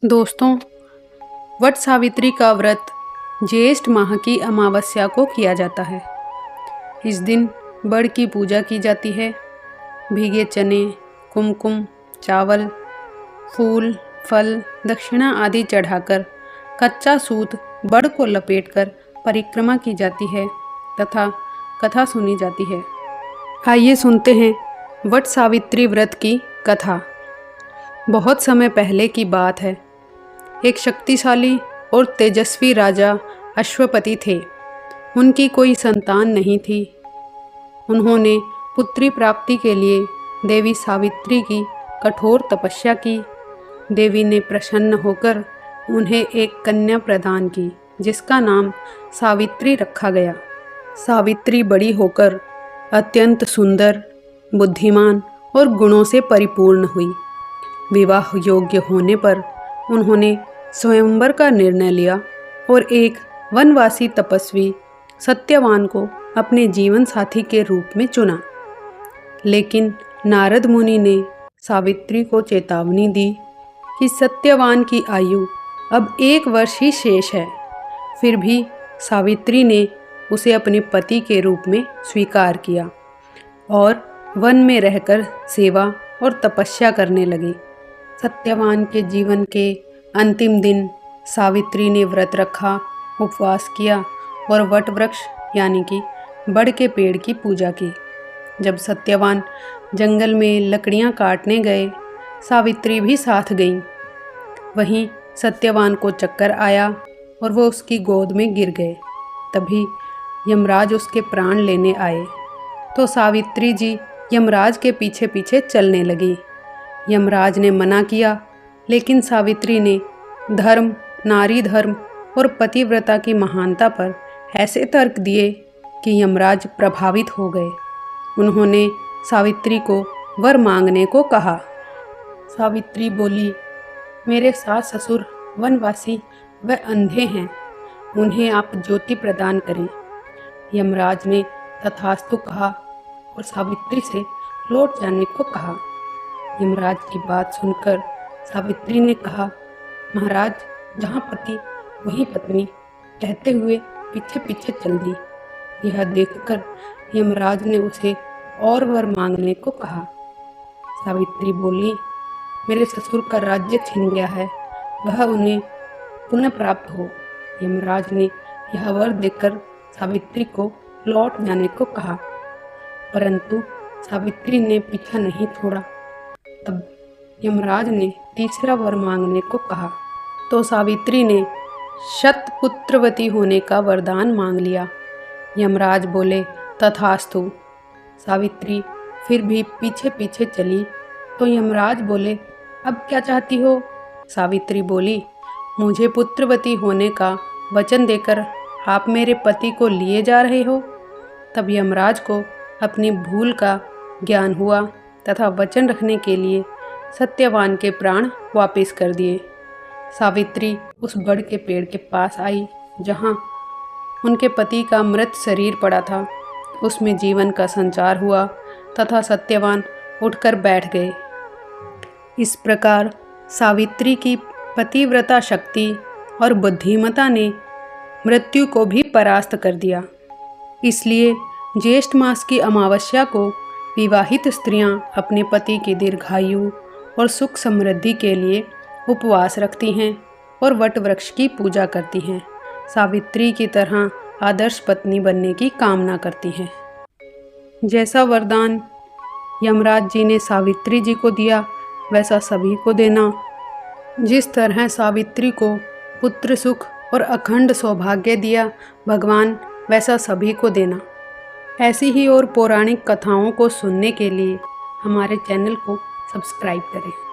दोस्तों, वट सावित्री का व्रत ज्येष्ठ माह की अमावस्या को किया जाता है। इस दिन बड़ की पूजा की जाती है। भीगे चने, कुमकुम, चावल, फूल, फल, दक्षिणा आदि चढ़ाकर कच्चा सूत बड़ को लपेटकर परिक्रमा की जाती है तथा कथा सुनी जाती है। आइए सुनते हैं वट सावित्री व्रत की कथा। बहुत समय पहले की बात है। एक शक्तिशाली और तेजस्वी राजा अश्वपति थे। उनकी कोई संतान नहीं थी। उन्होंने पुत्री प्राप्ति के लिए देवी सावित्री की कठोर तपस्या की। देवी ने प्रसन्न होकर उन्हें एक कन्या प्रदान की, जिसका नाम सावित्री रखा गया। सावित्री बड़ी होकर अत्यंत सुंदर, बुद्धिमान और गुणों से परिपूर्ण हुई। विवाह योग्य होने पर उन्होंने स्वयंवर का निर्णय लिया और एक वनवासी तपस्वी सत्यवान को अपने जीवन साथी के रूप में चुना। लेकिन नारद मुनि ने सावित्री को चेतावनी दी कि सत्यवान की आयु अब 1 वर्ष ही शेष है। फिर भी सावित्री ने उसे अपने पति के रूप में स्वीकार किया और वन में रहकर सेवा और तपस्या करने लगी। सत्यवान के जीवन के अंतिम दिन सावित्री ने व्रत रखा, उपवास किया और वट वृक्ष यानी कि बड़ के पेड़ की पूजा की। जब सत्यवान जंगल में लकड़ियां काटने गए, सावित्री भी साथ गईं। वहीं सत्यवान को चक्कर आया और वो उसकी गोद में गिर गए। तभी यमराज उसके प्राण लेने आए तो सावित्री जी यमराज के पीछे पीछे चलने लगी। यमराज ने मना किया, लेकिन सावित्री ने धर्म, नारी धर्म और पतिव्रता की महानता पर ऐसे तर्क दिए कि यमराज प्रभावित हो गए। उन्होंने सावित्री को वर मांगने को कहा। सावित्री बोली, मेरे सास ससुर वनवासी व अंधे हैं, उन्हें आप ज्योति प्रदान करें। यमराज ने तथास्तु कहा और सावित्री से लौट जाने को कहा। यमराज की बात सुनकर सावित्री ने कहा, महाराज, जहाँ पति वहीं पत्नी, कहते हुए पीछे पीछे चल दी। यह देखकर यमराज ने उसे और वर मांगने को कहा। सावित्री बोली, मेरे ससुर का राज्य छिन गया है, वह उन्हें पुनः प्राप्त हो। यमराज ने यह वर देकर सावित्री को लौट जाने को कहा, परंतु सावित्री ने पीछा नहीं छोड़ा। तब यमराज ने तीसरा वर मांगने को कहा तो सावित्री ने शतपुत्रवती होने का वरदान मांग लिया। यमराज बोले, तथास्तु। सावित्री फिर भी पीछे पीछे चली तो यमराज बोले, अब क्या चाहती हो? सावित्री बोली, मुझे पुत्रवती होने का वचन देकर आप मेरे पति को लिए जा रहे हो। तब यमराज को अपनी भूल का ज्ञान हुआ तथा वचन रखने के लिए सत्यवान के प्राण वापस कर दिए। सावित्री उस बड़ के पेड़ के पास आई जहाँ उनके पति का मृत शरीर पड़ा था। उसमें जीवन का संचार हुआ तथा सत्यवान उठकर बैठ गए। इस प्रकार सावित्री की पतिव्रता शक्ति और बुद्धिमता ने मृत्यु को भी परास्त कर दिया। इसलिए ज्येष्ठ मास की अमावस्या को विवाहित स्त्रियां अपने पति की दीर्घायु और सुख समृद्धि के लिए उपवास रखती हैं और वट वृक्ष की पूजा करती हैं। सावित्री की तरह आदर्श पत्नी बनने की कामना करती हैं। जैसा वरदान यमराज जी ने सावित्री जी को दिया, वैसा सभी को देना। जिस तरह सावित्री को पुत्र सुख और अखंड सौभाग्य दिया भगवान, वैसा सभी को देना। ऐसी ही और पौराणिक कथाओं को सुनने के लिए हमारे चैनल को सब्सक्राइब करें।